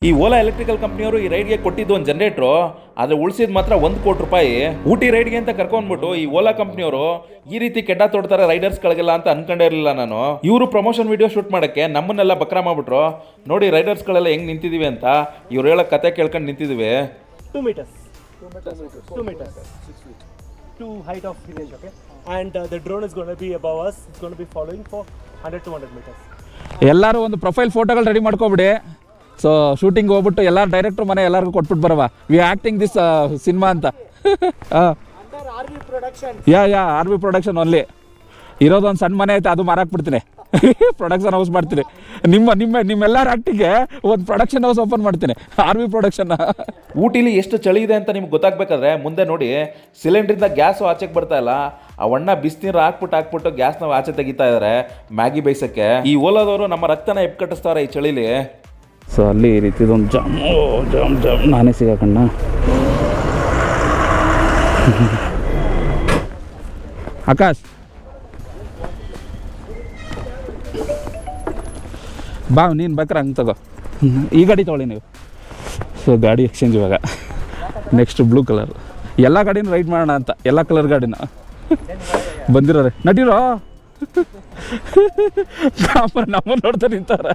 ಈ ಓಲಾ ಎಲೆಕ್ಟ್ರಿಕಲ್ ಕಂಪ್ನಿಯವರು ಈ ರೈಡ್ಗೆ ಕೊಟ್ಟಿದ್ದು ಒಂದು ಜನರೇಟ್ರು, ಆದರೆ ಉಳಿಸಿದ ಮಾತ್ರ 1 ಕೋಟಿ ರೂಪಾಯಿ. ಊಟಿ ರೈಡ್ಗೆ ಅಂತ ಕರ್ಕೊಂಡ್ಬಿಟ್ಟು ಈ ಓಲಾ ಕಂಪ್ನಿಯವರು ಈ ರೀತಿ ಕೆಡ್ಡ ತೋಡ್ತಾರೆ ರೈಡರ್ಸ್ಗಳಿಗೆಲ್ಲ ಅಂತ ಅನ್ಕೊಂಡೇ ಇರಲಿಲ್ಲ ನಾನು. ಇವರು ಪ್ರಮೋಷನ್ ವಿಡಿಯೋ ಶೂಟ್ ಮಾಡೋಕ್ಕೆ ನಮ್ಮನ್ನೆಲ್ಲ ಬಕ್ರಾ ಮಾಡ್ಬಿಟ್ರು. ನೋಡಿ ರೈಡರ್ಸ್ಗಳೆಲ್ಲ ಹೆಂಗೆ ನಿಂತಿದ್ದೀವಿ ಅಂತ, ಇವ್ರು ಹೇಳೋ ಕತೆ ಕೇಳ್ಕೊಂಡು ನಿಂತಿದ್ದೀವಿ. 2 meters. 2 meters. 6 feet. To height of range, okay? And the drone is going to be above us. It's going to be following for 100-200 meters. ಎಲ್ಲರೂ ಒಂದು ಪ್ರೊಫೈಲ್ ಫೋಟೋಗಳು ರೆಡಿ ಮಾಡ್ಕೊಬಿಡಿ. ಸೊ ಶೂಟಿಂಗ್ ಹೋಗ್ಬಿಟ್ಟು ಎಲ್ಲರೂ ಡೈರೆಕ್ಟ್ರು ಮನೆ ಎಲ್ಲರಿಗೂ ಕೊಟ್ಬಿಟ್ಟು ಬರವ, ವಿ ಆ್ಯಕ್ಟಿಂಗ್ ದಿಸ್ ಸಿನಿಮಾ ಅಂತ. ಯಾ R V production only. ಇರೋದೊಂದು ಸಣ್ಣ ಮನೆ ಐತೆ, ಅದು ಮಾರಾಕ್ಬಿಡ್ತೀನಿ. ಪ್ರೊಡಕ್ಷನ್ ಹೌಸ್ ಮಾಡ್ತೀನಿ. ನಿಮ್ಮೆಲ್ಲರ ಆ್ಯಕ್ಟಿಗೆ ಒಂದು ಪ್ರೊಡಕ್ಷನ್ ಹೌಸ್ ಓಪನ್ ಮಾಡ್ತೀನಿ, ಆರ್ ವಿ ಪ್ರೊಡಕ್ಷನ್. ಊಟಿಲಿ ಎಷ್ಟು ಚಳಿ ಇದೆ ಅಂತ ನಿಮ್ಗೆ ಗೊತ್ತಾಗಬೇಕಾದ್ರೆ ಮುಂದೆ ನೋಡಿ, ಸಿಲಿಂಡ್ರಿಂದ ಗ್ಯಾಸು ಆಚೆಗೆ ಬರ್ತಾ ಇಲ್ಲ. ಆ ಒಣ್ಣ ಬಿಸಿನೀರು ಹಾಕ್ಬಿಟ್ಟು ಗ್ಯಾಸ್ನ ಆಚೆ ತೆಗಿತಾ ಇದ್ದಾರೆ ಮ್ಯಾಗಿ ಬೇಯಿಸೋಕ್ಕೆ. ಈ ಓಲಾದವರು ನಮ್ಮ ರಕ್ತನ ಎಪ್ಕಟ್ಟಿಸ್ತಾರೆ ಈ ಚಳಿಲಿ. ಸೊ ಅಲ್ಲಿ ಈ ರೀತಿದೊಂದು ಜಾಮ್ ನಾನೇ ಸಿಗಾಕಣ್ಣ. ಆಕಾಶ್ ಬಾ, ನೀನು ಬೇಕಾರೆ ಹಂಗೆ ತಗೋ. ಈ ಗಾಡಿ ತೊಗೊಳ್ಳಿ ನೀವು. ಸೊ ಗಾಡಿ ಎಕ್ಸ್ಚೇಂಜ್ ಇವಾಗ. Next blue colour. ಎಲ್ಲ ಗಾಡಿನೂ ರೈಡ್ ಮಾಡೋಣ ಅಂತ, ಎಲ್ಲ ಕಲರ್ ಗಾಡಿನ ಬಂದಿರೋರೆ ನಡೀರೋ. ನಮ್ಮ ನೋಡ್ತಾ ನಿಂತಾರ.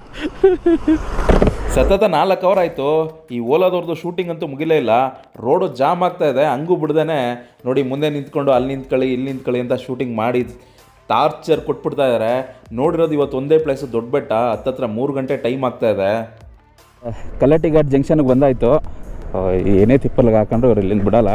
ಸತತ 4 ಅವರ್ ಆಯಿತು ಈ ಓಲಾದವ್ರದ್ದು ಶೂಟಿಂಗ್ ಅಂತೂ ಮುಗಿಲೇ ಇಲ್ಲ. ರೋಡು ಜಾಮ್ ಆಗ್ತಾ ಇದೆ. ಹಂಗೂ ಬಿಡ್ದೇ ನೋಡಿ ಮುಂದೆ ನಿಂತ್ಕೊಂಡು ಅಲ್ಲಿ ನಿಂತ್ಕೊಳ್ಳಿ ಇಲ್ಲಿ ನಿಂತ್ಕೊಳ್ಳಿ ಅಂತ ಶೂಟಿಂಗ್ ಮಾಡಿ ಟಾರ್ಚರ್ ಕೊಟ್ಬಿಡ್ತಾ ಇದ್ದಾರೆ. ನೋಡಿರೋದು ಇವತ್ತು ಒಂದೇ ಪ್ಲೇಸು ದೊಡ್ಡ ಬೆಟ್ಟ. ಹತ್ತತ್ರ 3 ಗಂಟೆ ಟೈಮ್ ಆಗ್ತಾ ಇದೆ. ಕಲ್ಲಟ್ಟಿ ಘಾಟ್ ಜಂಕ್ಷನ್ಗೆ ಬಂದಾಯಿತು. ಏನೇ ತಿಪ್ಪಲ್ಗೆ ಹಾಕೊಂಡ್ರು ಅವ್ರು ಇಲ್ಲಿಂದ ಬಿಡಲ್ಲ.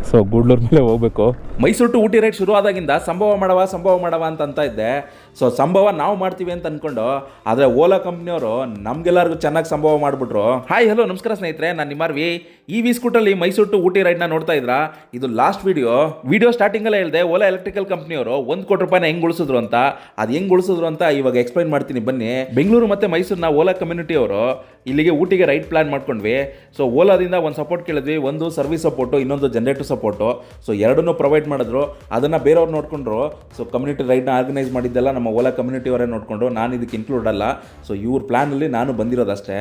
ಸೊ ಗೂಡ್ಲೂರ್ ಮೇಲೆ ಹೋಗಬೇಕು. ಮೈಸೂರು ಟು ಊಟಿ ರೈಡ್ ಶುರು ಆದಾಗಿಂದ ಸಂಭವ ಮಾಡವ ಅಂತ ಇದ್ದೆ. ಸೊ ಸಂಭವ ನಾವು ಮಾಡ್ತೀವಿ ಅಂತ ಅಂದ್ಕೊಂಡು, ಆದರೆ ಓಲಾ ಕಂಪ್ನಿಯವರು ನಮಗೆಲ್ಲರಿಗೂ ಚೆನ್ನಾಗಿ ಸಂಭವ ಮಾಡಿಬಿಟ್ರು. ಹಾಯ್ ಹಲೋ ನಮಸ್ಕಾರ ಸ್ನೇಹಿತರೆ, ನಾನು ನಿಮ್ಮಾರ್ವಿ. ಈ ವಿ ಸ್ಕೂಟಲ್ಲಿ ಮೈಸೂರು ಟು ಊಟಿ ರೈಡ್ನ ನೋಡ್ತಾ ಇದ್ರಾ? ಇದು ಲಾಸ್ಟ್ ವಿಡಿಯೋ ಸ್ಟಾರ್ಟಿಂಗಲ್ಲೇ ಹೇಳಿದೆ. ಓಲಾ ಎಲೆಕ್ಟ್ರಿಕಲ್ ಕಂಪ್ನಿಯವರು 1 ಕೋಟಿ ರೂಪಾಯಿನ ಹೆಂಗೆ ಉಳಿಸಿದ್ರು ಅಂತ. ಅದು ಹೆಂಗೆ ಉಳಿಸಿದ್ರು ಅಂತ ಇವಾಗ ಎಕ್ಸ್ಪ್ಲೈನ್ ಮಾಡ್ತೀನಿ ಬನ್ನಿ. ಬೆಂಗಳೂರು ಮತ್ತು ಮೈಸೂರಿನ ಓಲಾ ಕಮ್ಯುನಿಟಿಯವರು ಇಲ್ಲಿಗೆ ಊಟಿಗೆ ರೈಡ್ ಪ್ಲಾನ್ ಮಾಡ್ಕೊಂಡ್ವಿ. ಸೊ ಓಲಾದಿಂದ ಒಂದು ಸಪೋರ್ಟ್ ಕೇಳಿದ್ವಿ, ಒಂದು ಸರ್ವಿಸ್ ಸಪೋರ್ಟು, ಇನ್ನೊಂದು ಜನರೇಟರ್ ಸಪೋರ್ಟು. ಸೊ ಎರಡನ್ನೂ ಪ್ರೊವೈಡ್ ಮಾಡಿದ್ರು. ಅದನ್ನು ಬೇರೆಯವ್ರು ನೋಡಿಕೊಂಡ್ರು. ಸೊ ಕಮ್ಯುನಿಟಿ ರೈಡ್ನ ಆರ್ಗನೈಸ್ ಮಾಡಿದ್ದೆಲ್ಲ ನಮ್ಮ ಓಲಾ ಕಮ್ಯುನಿಟಿಯವರೇ ನೋಡಿಕೊಂಡು, ನಾನು ಇದಕ್ಕೆ ಇನ್ಕ್ಲೂಡ್ ಅಲ್ಲ. ಸೊ ಇವ್ರ ಪ್ಲ್ಯಾನಲ್ಲಿ ನಾನು ಬಂದಿರೋದಷ್ಟೇ.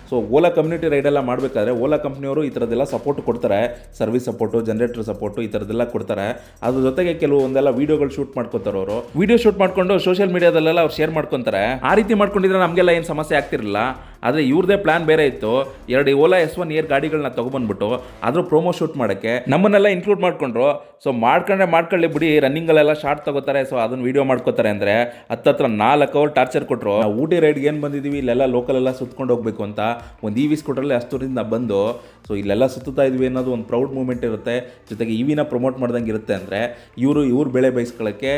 ಸೊ ಓಲಾ ಕಮ್ಯುನಿಟಿ ರೈಡೆಲ್ಲ ಮಾಡಬೇಕಾದ್ರೆ ಓಲಾ ಕಂಪ್ನಿಯವರು ಈ ಥರದ್ದೆಲ್ಲ ಸಪೋರ್ಟ್ ಕೊಡ್ತಾರೆ. ಸರ್ವಿಸ್ ಸಪೋರ್ಟು, ಜನರೇಟರ್ ಸಪೋರ್ಟು ಈ ಥರದ್ದೆಲ್ಲ ಕೊಡ್ತಾರೆ. ಅದ್ರ ಜೊತೆಗೆ ಕೆಲವೊಂದೆಲ್ಲ ವೀಡಿಯೋಗಳು ಶೂಟ್ ಮಾಡ್ಕೊತಾರೆ. ಅವರು ವೀಡಿಯೋ ಶೂಟ್ ಮಾಡಿಕೊಂಡು ಸೋಷಿಯಲ್ ಮೀಡಿಯಾದಲ್ಲೆಲ್ಲ ಅವ್ರು ಶೇರ್ ಮಾಡ್ಕೊತಾರೆ. ಆ ರೀತಿ ಮಾಡ್ಕೊಂಡಿದ್ರೆ ನಮಗೆಲ್ಲ ಏನು ಸಮಸ್ಯೆ ಆಗ್ತಿರಲಿಲ್ಲ. ಆದರೆ ಇವ್ರದೇ ಪ್ಲಾನ್ ಬೇರೆ ಇತ್ತು. 2 ಓಲಾ S1 ಏರ್ ಗಾಡಿಗಳನ್ನ ತೊಗೊಬಂದ್ಬಿಟ್ಟು ಅದ್ರ ಪ್ರೋಮೋ ಶೂಟ್ ಮಾಡೋಕ್ಕೆ ನಮ್ಮನ್ನೆಲ್ಲ ಇನ್ಕ್ಲೂಡ್ ಮಾಡ್ಕೊಂಡ್ರು. ಸೊ ಮಾಡ್ಕೊಳ್ಳಿ ಬಿಡಿ, ರನ್ನಿಂಗಲ್ಲೆಲ್ಲ ಶಾರ್ಟ್ ತಗೋತಾರೆ. ಸೊ ಅದನ್ನು ವೀಡಿಯೋ ಮಾಡ್ಕೋತಾರೆ. ಅಂದರೆ ಹತ್ತತ್ರ 4 ಅವರ್ ಟಾರ್ಚರ್ ಕೊಟ್ಟರು. ಊಟಿ ರೈಡ್ಗೆ ಏನು ಬಂದಿದ್ದೀವಿ, ಇಲ್ಲೆಲ್ಲ ಲೋಕಲೆಲ್ಲ ಸುತ್ಕೊಂಡು ಹೋಗಬೇಕು ಅಂತ ಒಂದು ಇ ವಿ ಸ್ಕೂಟರಲ್ಲಿ ಅಷ್ಟೂರಿಂದ ಬಂದು ಸೊ ಇಲ್ಲೆಲ್ಲ ಸುತ್ತಾ ಇದ್ವಿ ಅನ್ನೋದು ಒಂದು ಪ್ರೌಡ್ ಮೂಮೆಂಟ್ ಇರುತ್ತೆ. ಜೊತೆಗೆ ಇ ವಿನ ಪ್ರಮೋಟ್ ಮಾಡ್ದಂಗೆ ಇರುತ್ತೆ. ಅಂದರೆ ಇವ್ರ ಬೆಳೆ ಬಯಸ್ಕೊಳ್ಳೋಕ್ಕೆ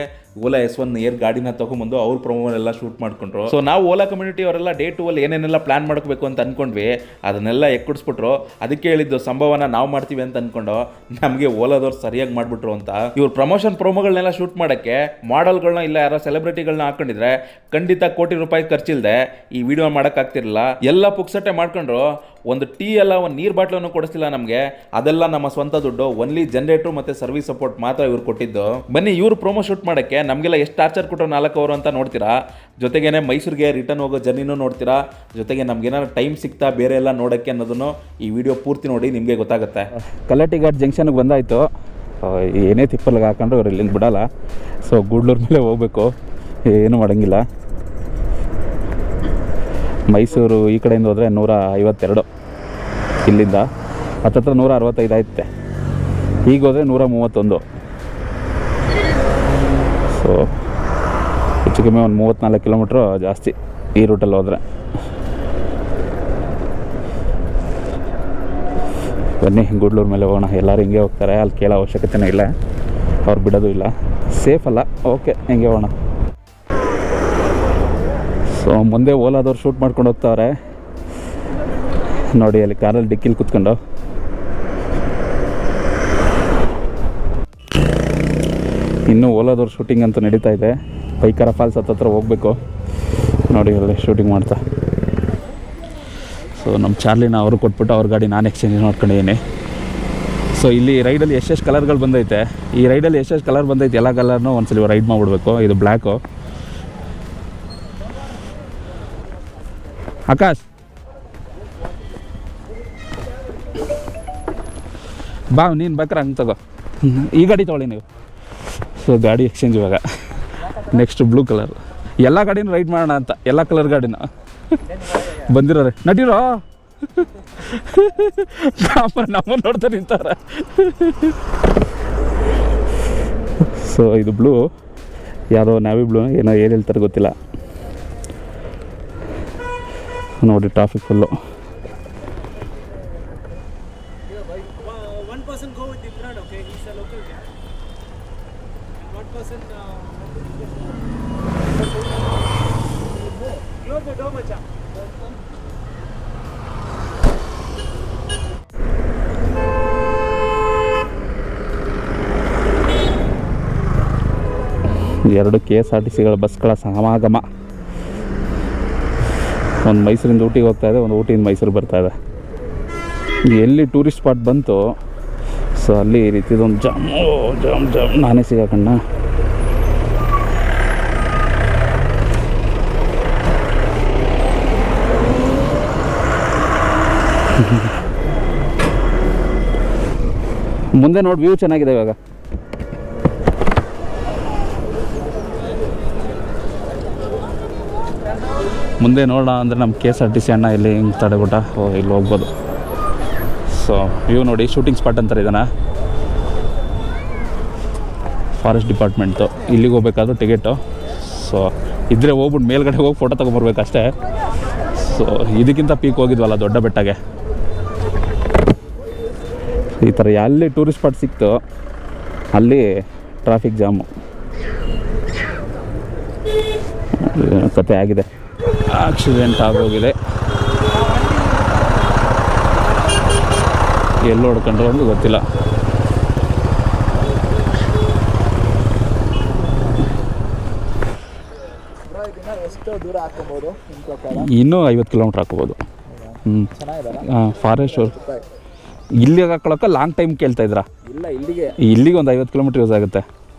ಓಲಾ S1 ಏರ್ ಗಾಡಿನ ತೊಗೊಂಬಂದು ಅವ್ರ ಪ್ರೊಮೋನೆಲ್ಲ ಶೂಟ್ ಮಾಡ್ಕೊಂಡ್ರು. ಸೊ ನಾವು ಓಲಾ ಕಮ್ಯುನಿಟಿ ಅವರೆಲ್ಲ ಡೇ 2 ಅಲ್ಲಿ ಏನೇನೆಲ್ಲ ಪ್ಲಾನ್ ಮಾಡ್ಕೋಬೇಕು ಅಂತ ಅಂದ್ಕೊಂಡ್ವಿ, ಅದನ್ನೆಲ್ಲ ಎಕ್ಕುಡಿಸ್ಬಿಟ್ರು. ಅದಕ್ಕೆ ಹೇಳಿದ್ದು ಸಂಭವನ ನಾವು ಮಾಡ್ತೀವಿ ಅಂತ ಅಂದ್ಕೊಂಡು ನಮಗೆ ಓಲಾದವ್ರು ಸರಿಯಾಗಿ ಮಾಡಿಬಿಟ್ರು ಅಂತ. ಇವ್ರು ಪ್ರಮೋಷನ್ ಪ್ರೋಮೋಗಳನ್ನೆಲ್ಲ ಶೂಟ್ ಮಾಡೋಕ್ಕೆ ಮಾಡೆಲ್ಗಳನ್ನ ಇಲ್ಲ ಯಾರೋ ಸೆಲೆಬ್ರಿಟಿಗಳನ್ನ ಹಾಕೊಂಡಿದ್ರೆ ಖಂಡಿತ ಕೋಟಿ ರೂಪಾಯಿ ಖರ್ಚಿಲ್ಲದೆ ಈ ವಿಡಿಯೋ ಮಾಡೋಕ್ಕಾಗ್ತಿರಲಿಲ್ಲ. ಎಲ್ಲ ಪುಕ್ಸಟ್ಟೆ ಮಾಡ್ಕೊಂಡ್ರು. ಒಂದು ಟೀ ಎಲ್ಲ ಒಂದು ನೀರು ಬಾಟ್ಲನ್ನು ಕೊಡಿಸ್ತಿಲ್ಲ ನಮಗೆ. ಅದೆಲ್ಲ ನಮ್ಮ ಸ್ವಂತ ದುಡ್ಡು. ಒನ್ಲಿ ಜನರೇಟ್ರು ಮತ್ತು ಸರ್ವಿಸ್ ಸಪೋರ್ಟ್ ಮಾತ್ರ ಇವ್ರು ಕೊಟ್ಟಿದ್ದು. ಬನ್ನಿ ಇವ್ರು ಪ್ರೋಮೋ ಶೂಟ್ ಮಾಡೋಕ್ಕೆ ನಮಗೆಲ್ಲ ಎಷ್ಟು ಟಾರ್ಚರ್ ಕೊಟ್ಟರು 4 ಅವರು ಅಂತ ನೋಡ್ತೀರಾ. ಜೊತೆಗೇನೆ ಮೈಸೂರಿಗೆ ರಿಟರ್ನ್ ಹೋಗೋ ಜರ್ನಿನೂ ನೋಡ್ತೀರಾ. ಜೊತೆಗೆ ನಮ್ಗೇನಾದ್ರು ಟೈಮ್ ಸಿಗ್ತಾ ಬೇರೆ ಎಲ್ಲ ನೋಡೋಕ್ಕೆ ಅನ್ನೋದನ್ನು ಈ ವಿಡಿಯೋ ಪೂರ್ತಿ ನೋಡಿ ನಿಮಗೆ ಗೊತ್ತಾಗುತ್ತೆ. ಕಲ್ಲಟ್ಟಿ ಘಾಟ್ ಜಂಕ್ಷನ್ಗೆ ಬಂದಾಯಿತು. ಏನೇ ತಿಪ್ಪಲ್ಗೆ ಹಾಕೊಂಡ್ರು ಅವ್ರು ಇಲ್ಲಿಂದ ಬಿಡಲ್ಲ. ಸೊ ಗೂಡ್ಲೂರ್ ಮೇಲೆ ಹೋಗಬೇಕು, ಏನೂ ಮಾಡೋಂಗಿಲ್ಲ. ಮೈಸೂರು ಈ ಕಡೆಯಿಂದ ಹೋದರೆ 152, ಇಲ್ಲಿಂದ ಹತ್ತತ್ರ 165 ಆಯ್ತೆ. ಈಗ ಹೋದರೆ 131. ಸೊ ಹೆಚ್ಚು ಕಮ್ಮಿ ಒಂದು 34 ಕಿಲೋಮೀಟ್ರು ಜಾಸ್ತಿ ಈ ರೂಟಲ್ಲಿ ಹೋದರೆ. ಬನ್ನಿ ಗೂಡ್ಲೂರ್ ಮೇಲೆ ಹೋಗೋಣ. ಎಲ್ಲರೂ ಹಿಂಗೆ ಹೋಗ್ತಾರೆ, ಅಲ್ಲಿ ಕೇಳೋ ಅವಶ್ಯಕತೆನೇ ಇಲ್ಲ, ಅವ್ರು ಬಿಡೋದು ಇಲ್ಲ, ಸೇಫ್ ಅಲ್ಲ. ಓಕೆ ಹಿಂಗೆ ಹೋಗೋಣ. ಸೊ ಮುಂದೆ ಓಲಾದವ್ರು ಶೂಟ್ ಮಾಡ್ಕೊಂಡು ಹೋಗ್ತಾವ್ರೆ ನೋಡಿ, ಅಲ್ಲಿ ಕಾರಲ್ಲಿ ಡಿಕ್ಕಿಲಿ ಕೂತ್ಕೊಂಡು. ಇನ್ನೂ ಓಲಾದವ್ರ ಶೂಟಿಂಗ್ ಅಂತೂ ನಡೀತಾ ಇದೆ. ಪೈಕಾರ ಫಾಲ್ಸ್ ಹತ್ರ ಹೋಗಬೇಕು ನೋಡಿ, ಅಲ್ಲಿ ಶೂಟಿಂಗ್ ಮಾಡ್ತಾ. ಸೊ ನಮ್ಮ ಚಾರ್ಲಿನ ಅವರು ಕೊಟ್ಬಿಟ್ಟು ಅವ್ರ ಗಾಡಿ ನಾನು ಎಕ್ಸ್ಚೇಂಜ್ ಮಾಡ್ಕೊಂಡಿದ್ದೀನಿ. ಸೊ ಇಲ್ಲಿ ರೈಡಲ್ಲಿ ಎಷ್ಟೆಷ್ಟು ಕಲರ್ಗಳು ಬಂದೈತೆ, ಈ ರೈಡಲ್ಲಿ ಎಷ್ಟೆಷ್ಟು ಕಲರ್ ಬಂದೈತೆ, ಎಲ್ಲ ಕಲರ್ನೂ ಒಂದ್ಸಲ ರೈಡ್ ಮಾಡಿಬಿಡ್ಬೇಕು. ಇದು ಬ್ಲ್ಯಾಕು. ಆಕಾಶ್ ಬಾ ನೀನು ಬೇಕಾರೆ ಹಂಗೆ ತಗೋ ಈ ಗಾಡಿ ತೊಗೊಳ್ಳಿ ನೀವು. ಸೊ ಗಾಡಿ ಎಕ್ಸ್ಚೇಂಜ್ ಇವಾಗ. Next blue colour. ಎಲ್ಲ ಗಾಡಿನೂ ರೈಡ್ ಮಾಡೋಣ ಅಂತ, ಎಲ್ಲ ಕಲರ್ ಗಾಡಿನ ಬಂದಿರೋರೆ ನಟೀರೋ ನಮ್ಮ ನೋಡ್ತಾ ನಿಂತಾರೆ. ಸೊ ಇದು ಬ್ಲೂ, ಯಾರೋ ನ್ಯಾವಿ ಬ್ಲೂ ಏನೋ ಏನು ಹೇಳ್ತಾರೆ ಗೊತ್ತಿಲ್ಲ. ನೋಡಿ traffic full. One person go with Imran, okay? He's a local guy. One person. Close the door, macha. ಎರಡು KSRTCಗಳ ಬಸ್ಗಳ ಸಮಾಗಮ. ಒಂದು ಮೈಸೂರಿಂದ ಊಟಿಗೆ ಹೋಗ್ತಾ ಇದೆ, ಒಂದು ಊಟಿಯಿಂದ ಮೈಸೂರು ಬರ್ತಾ ಇದೆ. ಎಲ್ಲಿ ಟೂರಿಸ್ಟ್ ಸ್ಪಾಟ್ ಬಂತು ಸೊ ಅಲ್ಲಿ ಈ ರೀತಿದೊಂದು ಜಾಮ್ ನಾನೇ ಸಿಗಾಕಣ್ಣ. ಮುಂದೆ ನೋಡಿ ವ್ಯೂ ಚೆನ್ನಾಗಿದೆ ಇವಾಗ. ಮುಂದೆ ನೋಡೋಣ ಅಂದರೆ ನಮ್ಮ KSRTC ಅಣ್ಣ ಇಲ್ಲಿ ಹಿಂಗೆ ತಡೆಬಿಟ್ಟ. ಇಲ್ಲಿ ಹೋಗ್ಬೋದು. ಸೊ ವ್ಯೂ ನೋಡಿ, ಶೂಟಿಂಗ್ ಸ್ಪಾಟ್ ಅಂತಾರೆ ಇದನ್ನು. ಫಾರೆಸ್ಟ್ ಡಿಪಾರ್ಟ್ಮೆಂಟ್ದು. ಇಲ್ಲಿಗೆ ಹೋಗ್ಬೇಕಾದ್ರೂ ಟಿಕೆಟು. ಸೊ ಇದ್ರೆ ಹೋಗ್ಬಿಟ್ಟು ಮೇಲ್ಗಡೆ ಹೋಗಿ ಫೋಟೋ ತೊಗೊಂಬರ್ಬೇಕಷ್ಟೇ. ಸೊ ಇದಕ್ಕಿಂತ ಪೀಕ್ ಹೋಗಿದ್ವಲ್ಲ ದೊಡ್ಡ ಬೆಟ್ಟಗೆ. ಈ ಥರ ಎಲ್ಲಿ ಟೂರಿಸ್ಟ್ ಸ್ಪಾಟ್ ಸಿಕ್ತು ಅಲ್ಲಿ ಟ್ರಾಫಿಕ್ ಜಾಮು ಕತೆ ಆಗಿದೆ. ಆಕ್ಸಿಡೆಂಟ್ ಆಗೋಗಿದೆ. ಎಲ್ಲಿ ಹೊಡ್ಕೊಂಡ್ರು ಅಂತ ಗೊತ್ತಿಲ್ಲ. ಇನ್ನೂ 50 ಕಿಲೋಮೀಟ್ರ್ ಹಾಕೋಬೋದು. ಫಾರೆಸ್ಟ್ ಇಲ್ಲಿಗೆ ಹಾಕೊಳ್ಳೋಕೆ ಲಾಂಗ್ ಟೈಮ್ ಕೇಳ್ತಾ ಇದ್ರಾ? ಇಲ್ಲಿಗೆ ಒಂದು 50 ಕಿಲೋಮೀಟ್ರ್ ಯೂಸ್ ಆಗುತ್ತೆ.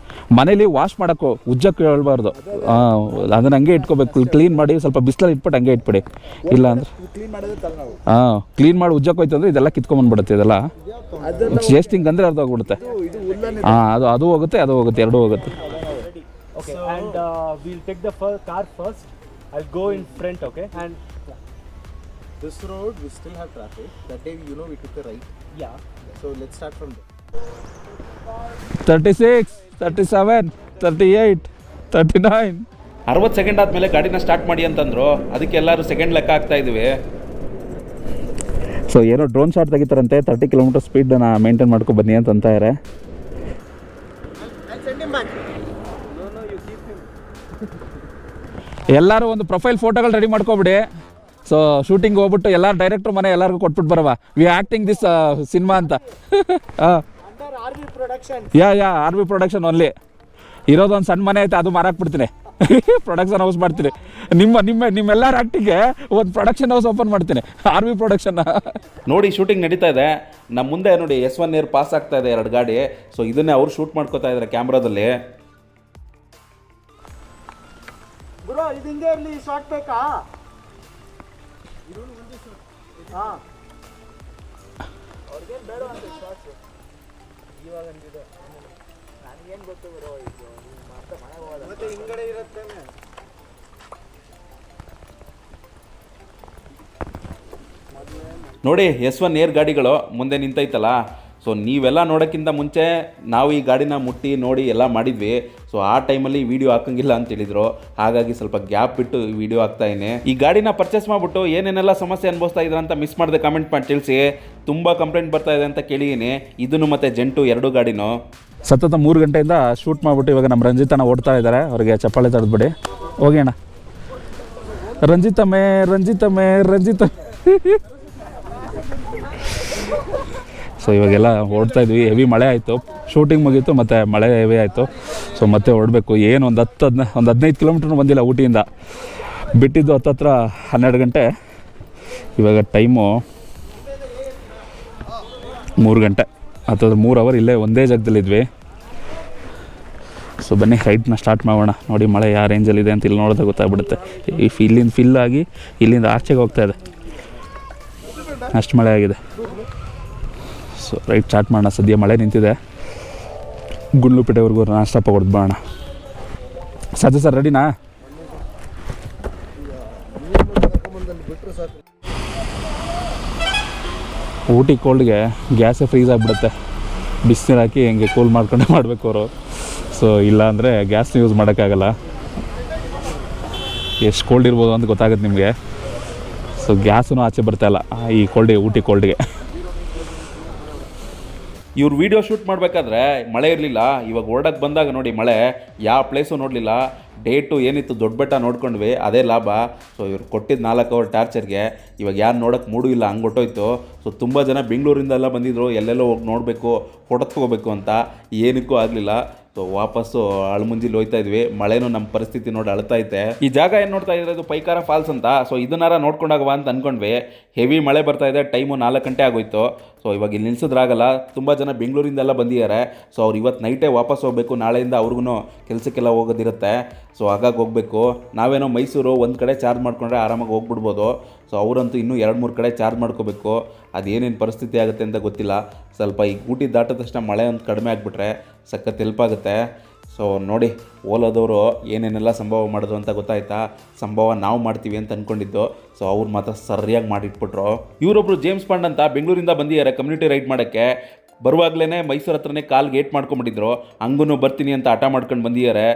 ಮನೇಲಿ ವಾಶ್ ಮಾಡೋಕ್ಕೋ ಉಜ್ಜಕ್ಕೆ ಹೇಳ್ಬಾರ್ದು. ಅದನ್ನು ಹಂಗೆ ಇಟ್ಕೋಬೇಕು. ಕ್ಲೀನ್ ಮಾಡಿ ಸ್ವಲ್ಪ ಬಿಸಿಲಲ್ಲಿ ಇಟ್ಬಿಟ್ಟು ಹಂಗೆ ಇಟ್ಬಿಡಿ. ಇಲ್ಲ ಅಂದ್ರೆ ಕ್ಲೀನ್ ಮಾಡಿ ಉಜ್ಜಕ್ಕೆ ಹೋಯ್ತು ಅಂದರೆ ಇದೆಲ್ಲ ಕಿತ್ಕೊಂಡ್ಬಂದ್ಬಿಡುತ್ತೆ. ಇದೆಲ್ಲ ಜೇಸ್ಟಿಂಗ್ ಅಂದರೆ ಅರ್ಧ ಹೋಗ್ಬಿಡುತ್ತೆ. ಅದು ಹೋಗುತ್ತೆ, ಅದು ಹೋಗುತ್ತೆ, ಎರಡೂ ಹೋಗುತ್ತೆ. Okay, and we'll take the car first. I'll go in front, okay? And this road we still have traffic. That day we took a right. yeah. So let's start from there. 36, 37, 38, 39. 60 second ಆದಮೇಲೆ ಗಾಡಿನ start ಮಾಡಿ ಅಂತಂದರು. ಅದಕ್ಕೆ ಎಲ್ಲರೂ second ಲೆಕ್ಕ ಹಾಕ್ತಾ ಇದ್ವಿ. So ಏನೋ ಡ್ರೋನ್ ಶಾಟ್ ತೆಗಿತಾರಂತೆ. 30 ಕಿಲೋಮೀಟರ್ ಸ್ಪೀಡನ್ನು ಮೇಂಟೈನ್ ಮಾಡ್ಕೊ ಬನ್ನಿ ಅಂತಾರೆ. I'll send him back. No, you keep him. ಎಲ್ಲರೂ ಒಂದು ಪ್ರೊಫೈಲ್ ಫೋಟೋಗಳು ರೆಡಿ ಮಾಡ್ಕೊಬಿಡಿ. ಸೊ ಶೂಟಿಂಗ್ ಹೋಗ್ಬಿಟ್ಟು ಎಲ್ಲರೂ ಡೈರೆಕ್ಟ್ರ್ ಮನೆ ಎಲ್ಲರಿಗೂ ಕೊಟ್ಬಿಟ್ಟು ಬರವ, ವಿ ಆ್ಯಕ್ಟಿಂಗ್ ದಿಸ್ ಸಿನಿಮಾ ಅಂತ. Under RV production. ಯಾ RV ಪ್ರೊಡಕ್ಷನ್ ಓನ್ಲಿ. ಇರೋದೊಂದು ಸಣ್ಣ ಮನೆ ಐತೆ, ಅದು ಮಾರಾಕ್ಬಿಡ್ತೀನಿ. ಪ್ರೊಡಕ್ಷನ್ ಹೌಸ್ ಮಾಡ್ತೀನಿ. ನಿಮ್ಮೆಲ್ಲರ ಆ್ಯಕ್ಟಿಗೆ ಒಂದು ಪ್ರೊಡಕ್ಷನ್ ಹೌಸ್ ಓಪನ್ ಮಾಡ್ತೀನಿ, RV ಪ್ರೊಡಕ್ಷನ್. ನೋಡಿ ಶೂಟಿಂಗ್ ನಡೀತಾ ಇದೆ. ನಮ್ಮ ಮುಂದೆ ನೋಡಿ S1 ಏರ್ ಪಾಸ್ ಆಗ್ತಾ ಇದೆ 2 ಗಾಡಿ. ಸೊ ಇದನ್ನೇ ಅವ್ರು ಶೂಟ್ ಮಾಡ್ಕೋತಾ ಇದ್ದಾರೆ ಕ್ಯಾಮ್ರಾದಲ್ಲಿ. Bro, ಇದು ಹಿಂಗೆ ಇರಲಿ, ಶಾರ್ಟ್ ಬೇಕಾ? ಹಾಂ, ಅವ್ರಿಗೆ ಬೇಡ ಅಂತ ಶಾರ್ಟ್ಸ್ ಇವಾಗ ಅಂದಿದೆ. ನನಗೇನು ಗೊತ್ತು ಬರೋ, ಇದು ಮತ್ತೆ ಮನೆ ಹೋಗೋದ ಮತ್ತೆ ಹಿಂಗಡೆ ಇರುತ್ತೇನೆ. ನೋಡಿ S1 ಏರ್ ಗಾಡಿಗಳು ಮುಂದೆ ನಿಂತೈತಲ್ಲ. ಸೊ ನೀವೆಲ್ಲ ನೋಡೋಕ್ಕಿಂತ ಮುಂಚೆ ನಾವು ಈ ಗಾಡಿನ ಮುಟ್ಟಿ ನೋಡಿ ಎಲ್ಲ ಮಾಡಿದ್ವಿ. ಸೊ ಆ ಟೈಮಲ್ಲಿ ವೀಡಿಯೋ ಹಾಕಂಗಿಲ್ಲ ಅಂತ ಹೇಳಿದ್ರು. ಹಾಗಾಗಿ ಸ್ವಲ್ಪ ಗ್ಯಾಪ್ ಬಿಟ್ಟು ವೀಡಿಯೋ ಹಾಕ್ತಾಯಿನಿ. ಈ ಗಾಡಿನ ಪರ್ಚೇಸ್ ಮಾಡಿಬಿಟ್ಟು ಏನೇನೆಲ್ಲ ಸಮಸ್ಯೆ ಅನುಭವಿಸ್ತಾ ಇದ್ದಾರೆ ಅಂತ ಮಿಸ್ ಮಾಡಿದೆ ಕಮೆಂಟ್ ಮಾಡಿ ತಿಳಿಸಿ. ತುಂಬ ಕಂಪ್ಲೇಂಟ್ ಬರ್ತಾ ಇದೆ ಅಂತ ಕೇಳಿದ್ದೀನಿ. ಇದನ್ನು ಮತ್ತು ಜೆಂಟು 2 ಗಾಡಿನೂ ಸತತ 3 ಗಂಟೆಯಿಂದ ಶೂಟ್ ಮಾಡಿಬಿಟ್ಟು ಇವಾಗ ನಮ್ಮ ರಂಜಿತನ ಓಡ್ತಾ ಇದ್ದಾರೆ. ಅವ್ರಿಗೆ ಚಪ್ಪಾಳೆ ತಡೆದ್ಬಿಡಿ. ಹೋಗಿ ಅಣ್ಣ. ರಂಜಿತಮ್ಮೇ. ಸೊ ಇವಾಗೆಲ್ಲ ಓಡ್ತಾ ಇದ್ವಿ. ಹೆವಿ ಮಳೆ ಆಯಿತು, ಶೂಟಿಂಗ್ ಮುಗೀತು, ಮತ್ತು ಮಳೆ ಹೆವಿ ಆಯಿತು. ಸೊ ಮತ್ತೆ ಹೊರಡಬೇಕು. ಏನು ಒಂದು 15 ಕಿಲೋಮೀಟ್ರ್ ಬಂದಿಲ್ಲ ಊಟಿಯಿಂದ. ಬಿಟ್ಟಿದ್ದು ಹತ್ತತ್ರ 12 ಗಂಟೆ. ಇವಾಗ ಟೈಮು 3 ಗಂಟೆ ಅಥವಾ 3 ಅವರ್ ಇಲ್ಲೇ ಒಂದೇ ಜಾಗದಲ್ಲಿದ್ವಿ. ಸೊ ಬನ್ನಿ ರೈಡ್ನ ಸ್ಟಾರ್ಟ್ ಮಾಡೋಣ. ನೋಡಿ ಮಳೆ ಯಾವ ರೇಂಜಲ್ಲಿದೆ ಅಂತ ಇಲ್ಲಿ ನೋಡಿದ್ರೆ ಗೊತ್ತಾಗ್ಬಿಡುತ್ತೆ. ಇಲ್ಲಿಂದ ಫಿಲ್ ಆಗಿ ಇಲ್ಲಿಂದ ಆಚೆಗೆ ಹೋಗ್ತಾ ಇದೆ, ಅಷ್ಟು ಮಳೆ ಆಗಿದೆ. ಸೊ ರೈಟ್ ಸ್ಟಾರ್ಟ್ ಮಾಡೋಣ. ಸದ್ಯ ಮಳೆ ನಿಂತಿದೆ. ಗುಂಡ್ಲುಪೇಟೆವರೆಗೂ ನಾನ್ ಸ್ಟಾಪ್ ಹೊಡೆದು ಬರೋಣ. ಸದ್ಯ ಸರ್ ರೆಡಿನಾ? ಊಟಿ ಕೋಲ್ಡ್ಗೆ ಗ್ಯಾಸೇ ಫ್ರೀಸ್ ಆಗಿಬಿಡುತ್ತೆ. ಬಿಸಿನೀರು ಹಾಕಿ ಹಿಂಗೆ ಕೂಲ್ ಮಾಡ್ಕೊಂಡೆ ಮಾಡಬೇಕು ಅವರು. ಸೊ ಇಲ್ಲಾಂದರೆ ಗ್ಯಾಸ್ನ ಯೂಸ್ ಮಾಡೋಕ್ಕಾಗಲ್ಲ. ಎಷ್ಟು ಕೋಲ್ಡ್ ಇರ್ಬೋದು ಅಂತ ಗೊತ್ತಾಗುತ್ತೆ ನಿಮಗೆ. ಸೊ ಗ್ಯಾಸೂ ಆಚೆ ಬರ್ತಾಯಿಲ್ಲ ಈ ಊಟಿ ಕೋಲ್ಡ್ಗೆ. ಇವ್ರು ವೀಡಿಯೋ ಶೂಟ್ ಮಾಡಬೇಕಾದ್ರೆ ಮಳೆ ಇರಲಿಲ್ಲ. ಇವಾಗ ಹೊರಡಕ್ಕೆ ಬಂದಾಗ ನೋಡಿ ಮಳೆ, ಯಾವ ಪ್ಲೇಸು ನೋಡಲಿಲ್ಲ. ಡೇಟು ಏನಿತ್ತು ದೊಡ್ಡ ಬೆಟ್ಟ ನೋಡ್ಕೊಂಡ್ವಿ, ಅದೇ ಲಾಭ. ಸೊ ಇವ್ರು ಕೊಟ್ಟಿದ್ದು 4 ಅವರ್ ಟಾರ್ಚರ್ಗೆ ಇವಾಗ ಯಾರು ನೋಡೋಕ್ಕೆ ಮೂಡೂ ಇಲ್ಲ, ಹಂಗೆ ಹೊಟ್ಟೋಯ್ತು. ಸೊ ತುಂಬ ಜನ ಬೆಂಗಳೂರಿಂದೆಲ್ಲ ಬಂದಿದ್ದರು, ಎಲ್ಲೆಲ್ಲೋ ಹೋಗಿ ನೋಡಬೇಕು, ಫೋಟೋ ತೊಗೋಬೇಕು ಅಂತ. ಏನಕ್ಕೂ ಆಗಲಿಲ್ಲ. ಸೊ ವಾಪಸ್ಸು ಅಳಮುಂಜಿಲಿ ಹೋಯ್ತಾ ಇದ್ವಿ. ಮಳೆನೂ ನಮ್ಮ ಪರಿಸ್ಥಿತಿ ನೋಡಿ ಅಳ್ತೈತೆ. ಈ ಜಾಗ ಏನು ನೋಡ್ತಾ ಇದ್ರೆ ಇದು ಪೈಕಾರ ಫಾಲ್ಸ್ ಅಂತ. ಸೊ ಇದನ್ನಾರ ನೋಡ್ಕೊಂಡಾಗವ ಅಂತ ಅಂದ್ಕೊಂಡ್ವಿ. ಹೆವಿ ಮಳೆ ಬರ್ತಾ ಇದೆ. ಟೈಮು 4 ಗಂಟೆ ಆಗೋಯ್ತು. ಸೊ ಇವಾಗ ಇಲ್ಲಿ ನಿಲ್ಸಿದ್ರಾಗಲ್ಲ. ತುಂಬ ಜನ ಬೆಂಗಳೂರಿಂದೆಲ್ಲ ಬಂದಿದ್ದಾರೆ. ಸೊ ಅವ್ರು ಇವತ್ತು ನೈಟೇ ವಾಪಸ್ ಹೋಗಬೇಕು. ನಾಳೆಯಿಂದ ಅವ್ರಿಗೂ ಕೆಲಸಕ್ಕೆಲ್ಲ ಹೋಗೋದಿರುತ್ತೆ. ಸೊ ಹಾಗಾಗಿ ಹೋಗಬೇಕು. ನಾವೇನೋ ಮೈಸೂರು ಒಂದು ಕಡೆ ಚಾರ್ಜ್ ಮಾಡಿಕೊಂಡ್ರೆ ಆರಾಮಾಗಿ ಹೋಗ್ಬಿಡ್ಬೋದು. ಸೊ ಅವರಂತೂ ಇನ್ನೂ 2-3 ಕಡೆ ಚಾರ್ಜ್ ಮಾಡ್ಕೋಬೇಕು. ಅದೇನೇನು ಪರಿಸ್ಥಿತಿ ಆಗುತ್ತೆ ಅಂತ ಗೊತ್ತಿಲ್ಲ. ಸ್ವಲ್ಪ ಈ ಊಟಿ ದಾಟಿದ ತಕ್ಷಣ ಮಳೆ ಒಂದು ಕಡಿಮೆ ಆಗಿಬಿಟ್ರೆ ಸಖತ್ ಹೆಲ್ಪ್ ಆಗುತ್ತೆ. ಸೊ ನೋಡಿ ಓಲಾದವರು ಏನೇನೆಲ್ಲ ಸಂಭವ ಮಾಡಿದ್ರು ಅಂತ ಗೊತ್ತಾಯ್ತಾ. ಸಂಭವ ನಾವು ಮಾಡ್ತೀವಿ ಅಂತ ಅಂದ್ಕೊಂಡಿದ್ದು. ಸೊ ಅವ್ರು ಮಾತ್ರ ಸರಿಯಾಗಿ ಮಾಡಿಟ್ಬಿಟ್ರು. ಇವರೊಬ್ಬರು ಜೇಮ್ಸ್ ಬಾಂಡ್ ಅಂತ ಬೆಂಗಳೂರಿಂದ ಬಂದಿದ್ದಾರೆ ಕಮ್ಯುನಿಟಿ ರೈಡ್ ಮಾಡೋಕ್ಕೆ. ಬರುವಾಗಲೇ ಮೈಸೂರು ಹತ್ರನೇ ಕಾಲು ಗೇಟ್ ಮಾಡ್ಕೊಂಬಿಟ್ಟಿದ್ರು. ಹಂಗೂ ಬರ್ತೀನಿ ಅಂತ ಹಠ ಮಾಡ್ಕೊಂಡು ಬಂದಿದ್ದಾರೆ.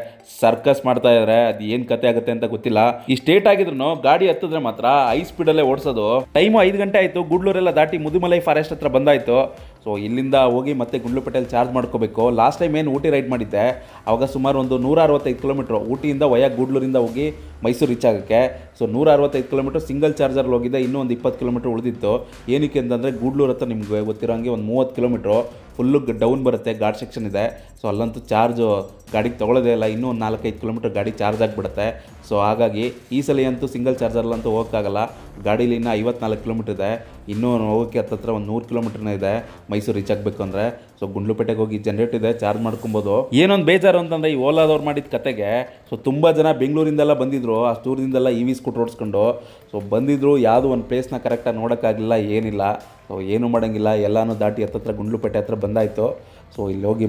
ಸರ್ಕಸ್ ಮಾಡ್ತಾ ಇದ್ದಾರೆ. ಅದು ಏನು ಕತೆ ಆಗುತ್ತೆ ಅಂತ ಗೊತ್ತಿಲ್ಲ. ಈ ಸ್ಟೇಟ್ ಆಗಿದ್ರು ಗಾಡಿ ಹತ್ತಿದ್ರೆ ಮಾತ್ರ ಹೈ ಸ್ಪೀಡಲ್ಲೇ ಓಡಿಸೋದು. ಟೈಮು 5 ಗಂಟೆ ಆಯಿತು. ಗೂಡ್ಲೂರೆಲ್ಲ ದಾಟಿ ಮುದುಮಲೈ ಫಾರೆಸ್ಟ್ ಹತ್ರ ಬಂದಾಯಿತು. ಸೊ ಇಲ್ಲಿಂದ ಹೋಗಿ ಮತ್ತೆ ಗುಂಡ್ಲುಪೇಟೆಯಲ್ಲಿ ಚಾರ್ಜ್ ಮಾಡ್ಕೋಬೇಕು. ಲಾಸ್ಟ್ ಟೈಮ್ ಏನು ಊಟಿ ರೈಡ್ ಮಾಡಿದ್ದೆ ಆವಾಗ ಸುಮಾರು ಒಂದು 165 ಕಿಲೋಮೀಟ್ರು ಊಟಿಯಿಂದ ಗೂಡ್ಲೂರಿಂದ ಹೋಗಿ ಮೈಸೂರು ರೀಚ್ ಆಗೋಕ್ಕೆ. ಸೊ 165 ಕಿಲೋಮೀಟ್ರ್ ಸಿಂಗಲ್ ಚಾರ್ಜರ್ಲ್ಲಿ ಹೋಗಿದ್ದೆ. ಇನ್ನೂ ಒಂದು 20 ಕಿಲೋಮೀಟ್ರ್ ಉಳಿದಿತ್ತು. ಏನಕ್ಕೆ ಅಂತಂದರೆ ಗೂಡ್ಲೂರು ಹತ್ರ ನಿಮ್ಗೆ ಗೊತ್ತಿರೋ ಹಂಗೆ ಒಂದು 30 ಕಿಲೋಮೀಟ್ರು ಫುಲ್ಲು ಡೌನ್ ಬರುತ್ತೆ, ಘಾಟ್ ಸೆಕ್ಷನ್ ಇದೆ. ಸೊ ಅಲ್ಲಂತೂ ಚಾರ್ಜು ಗಾಡಿಗೆ ತೊಗೊಳ್ಳೋದೇ ಇಲ್ಲ. ಇನ್ನೂ ಒಂದು 4-5 ಕಿಲೋಮೀಟ್ರ್ ಗಾಡಿ ಚಾರ್ಜ್ ಆಗಿಬಿಡುತ್ತೆ. ಸೊ ಹಾಗಾಗಿ ಈ ಸಲ ಅಂತೂ ಸಿಂಗಲ್ ಚಾರ್ಜರ್ಲಂತೂ ಹೋಗೋಕ್ಕಾಗಲ್ಲ. ಗಾಡೀಲಿ ಇನ್ನೂ 54 ಕಿಲೋಮೀಟ್ರ್ ಇದೆ. ಇನ್ನೂ ಹೋಗೋಕ್ಕೆ ಹತ್ತಿರ ಒಂದು 100 ಕಿಲೋಮೀಟ್ರನೇ ಇದೆ ಮೈಸೂರು ರೀಚ್ ಆಗಬೇಕು ಅಂದರೆ. ಸೊ ಗುಂಡ್ಲುಪೇಟೆಗೆ ಹೋಗಿ ಜನರೇಟ್ ಇದೆ, ಚಾರ್ಜ್ ಮಾಡ್ಕೊಬೋದು. ಏನೊಂದು ಬೇಜಾರು ಅಂತಂದರೆ ಈ ಓಲಾದವ್ರು ಮಾಡಿದ ಕತೆಗೆ. ಸೊ ತುಂಬ ಜನ ಬೆಂಗಳೂರಿಂದೆಲ್ಲ ಬಂದಿದ್ದರು. ಅಷ್ಟು ದೂರದಿಂದೆಲ್ಲ EV ಸ್ಕೂಟ್ರ್ ಓಡಿಸ್ಕೊಂಡು ಸೊ ಬಂದಿದ್ದರು. ಯಾವುದೋ ಒಂದು ಪ್ಲೇಸ್ನ ಕರೆಕ್ಟಾಗಿ ನೋಡೋಕ್ಕಾಗಲಿಲ್ಲ, ಏನಿಲ್ಲ. ಸೊ ಏನೂ ಮಾಡೋಂಗಿಲ್ಲ. ಎಲ್ಲನೂ ದಾಟಿ ಹತ್ತಿರ ಗುಂಡ್ಲುಪೇಟೆ ಹತ್ರ ಬಂದಾಯಿತು. ಸೊ ಇಲ್ಲಿ ಹೋಗಿ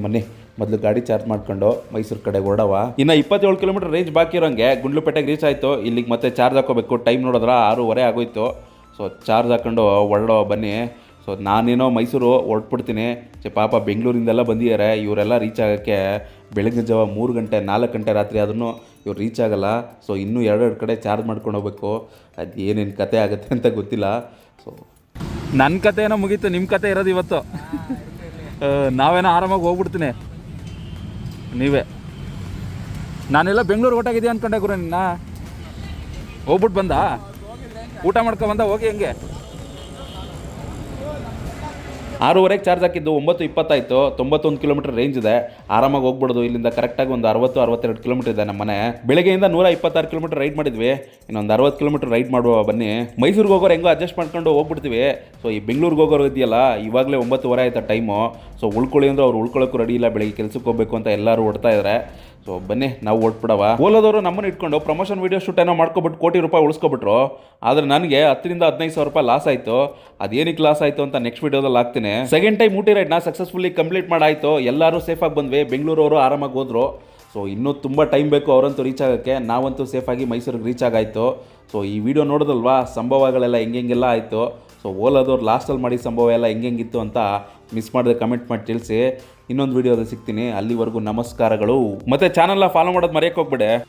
ಮೊದಲು ಗಾಡಿ ಚಾರ್ಜ್ ಮಾಡ್ಕೊಂಡು ಮೈಸೂರು ಕಡೆ ಹೊರಡವ. ಇನ್ನು 27 ಕಿಲೋಮೀಟ್ರ್ ರೇಂಜ್ ಬಾಕಿ ಇರೋಂಗೆ ಗುಂಡ್ಲುಪೇಟೆಗೆ ರೀಚ್ ಆಯಿತು. ಇಲ್ಲಿಗೆ ಮತ್ತೆ ಚಾರ್ಜ್ ಹಾಕೋಬೇಕು. ಟೈಮ್ ನೋಡಿದ್ರೆ 6:30 ಆಗೋಯ್ತು. ಸೊ ಚಾರ್ಜ್ ಹಾಕ್ಕೊಂಡು ಹೊರಡೋ ಬನ್ನಿ. ಸೊ ನಾನೇನೋ ಮೈಸೂರು ಹೊರಟ್ಬಿಡ್ತೀನಿ. ಪಾಪ ಬೆಂಗಳೂರಿಂದೆಲ್ಲ ಬಂದಿದ್ದಾರೆ. ಇವರೆಲ್ಲ ರೀಚ್ ಆಗೋಕ್ಕೆ ಬೆಳಗಿನ ಜಾವ 3 ಗಂಟೆ 4 ಗಂಟೆ ರಾತ್ರಿ ಆದ್ರೂ ಇವ್ರು ರೀಚ್ ಆಗೋಲ್ಲ. ಸೊ ಇನ್ನೂ 2 ಕಡೆ ಚಾರ್ಜ್ ಮಾಡ್ಕೊಂಡು ಹೋಗ್ಬೇಕು. ಅದು ಏನೇನು ಕತೆ ಆಗುತ್ತೆ ಅಂತ ಗೊತ್ತಿಲ್ಲ. ಸೊ ನನ್ನ ಕತೆ ಏನೋ ಮುಗೀತು, ನಿಮ್ಮ ಕತೆ ಇರೋದು ಇವತ್ತು. ನಾವೇನೋ ಆರಾಮಾಗಿ ಹೋಗ್ಬಿಡ್ತೀನಿ. ನೀವೇ ನಾನೆಲ್ಲ ಬೆಂಗಳೂರು ಹೊಟ್ಟಾಗಿದ್ದೀಯ ಅಂದ್ಕೊಂಡೆ ಗುರು. ನಿನ್ನ ಹೋಗ್ಬಿಟ್ಟು ಬಂದ ಊಟ ಮಾಡ್ಕೊಬಂದ ಹೋಗಿ ಹೆಂಗೆ 6:30ಗೆ ಚಾರ್ಜ್ ಹಾಕಿದ್ದು 9:20 ಆಯಿತು. 91 ಕಿಲೋಮೀಟ್ರ್ ರೇಂಜ್ ಇದೆ. ಆರಾಮಾಗಿ ಹೋಗ್ಬಿಡೋದು. ಇಲ್ಲಿಂದ ಕರೆಕ್ಟಾಗಿ ಒಂದು 60-62 ಕಿಲೋಮೀಟ್ರ್ ಇದೆ ನಮ್ಮ ಮನೆ. ಬೆಳಗ್ಗೆಯಿಂದ 126 ಕಿಲೋಮೀಟ್ರ್ ರೈಡ್ ಮಾಡಿದ್ವಿ. ಇನ್ನೊಂದು 60 ಕಿಲೋಮೀಟ್ರ್ ರೈಡ್ ಮಾಡುವ ಬನ್ನಿ. ಮೈಸೂರಿಗೆ ಹೋಗೋರು ಹೆಂಗೋ ಅಡ್ಜಸ್ಟ್ ಮಾಡ್ಕೊಂಡು ಹೋಗ್ಬಿಡ್ತೀವಿ. ಸೊ ಈ ಬೆಂಗಳೂರಿಗೆ ಹೋಗೋರು ಇದೆಯಲ್ಲ, ಇವಾಗಲೇ 9:15 ಆಯ್ತಾ ಟೈಮು. ಸೊ ಉಳ್ಕೊಳ್ಳಿ ಅಂದ್ರೆ ಅವ್ರು ಉಳ್ಕೊಳ್ಳೋಕ್ಕೂ ರೆಡಿ ಇಲ್ಲ. ಬೆಳಗ್ಗೆ ಕೆಲಸಕ್ಕೆ ಹೋಗಬೇಕು ಅಂತ ಎಲ್ಲರೂ ಹೊಡ್ತಾ ಇದ್ದಾರೆ. ಸೊ ಬನ್ನಿ ನಾವು ಹೊಟ್ಬಿಡವ. ಓಲಾದವರು ನಮ್ಮನ್ನು ಇಟ್ಕೊಂಡು ಪ್ರಮೋಷನ್ ವೀಡಿಯೋ ಶೂಟ್ ಏನೋ ಮಾಡ್ಕೊಬಿಟ್ಟು ಕೋಟಿ ರೂಪಾಯಿ ಉಳಿಸ್ಕೊಬಿಟ್ರು. ಆದರೆ ನನಗೆ 10,000-15,000 ರೂಪಾಯಿ ಲಾಸ್ ಆಯಿತು. ಅದೇನಕ್ಕೆ ಲಾಸ್ ಆಯಿತು ಅಂತ ನೆಕ್ಸ್ಟ್ ವೀಡಿಯೋದಲ್ಲಿ ಹಾಕ್ತೀನಿ. ಸೆಕೆಂಡ್ ಟೈಮ್ ಊಟಿ ರೈಡ್ನ ಸಕ್ಸಸ್ಫುಲಿ ಕಂಪ್ಲೀಟ್ ಮಾಡಾಯಿತು. ಎಲ್ಲರೂ ಸೇಫಾಗಿ ಬಂದ್ವಿ. ಬೆಂಗಳೂರವರು ಆರಾಮಾಗಿ ಹೋದರು. ಸೊ ಇನ್ನೂ ತುಂಬ ಟೈಮ್ ಬೇಕು ಅವರಂತೂ ರೀಚ್ ಆಗೋಕ್ಕೆ. ನಾವಂತೂ ಸೇಫಾಗಿ ಮೈಸೂರಿಗೆ ರೀಚ್ ಆಗಾಯಿತು. ಸೊ ಈ ವಿಡಿಯೋ ನೋಡೋದಲ್ವಾ ಸಂಭವಗಳೆಲ್ಲ ಹೆಂಗೆಲ್ಲ ಆಯಿತು. ಸೊ ಓಲಾದವ್ರು ಲಾಸ್ಟಲ್ಲಿ ಮಾಡಿದ ಸಂಭವ ಎಲ್ಲ ಹೆಂಗಿತ್ತು ಅಂತ ಮಿಸ್ ಮಾಡಿದ್ರೆ ಕಮೆಂಟ್ ಮಾಡಿ ತಿಳಿಸಿ. ಇನ್ನೊಂದು ವೀಡಿಯೋದಲ್ಲಿ ಸಿಗ್ತೀನಿ. ಅಲ್ಲಿವರೆಗೂ ನಮಸ್ಕಾರಗಳು. ಮತ್ತು ಚಾನಲ್ನ ಫಾಲೋ ಮಾಡೋದು ಮರೆಯೋಕ್ಕೆ ಹೋಗ್ಬೇಡಿ.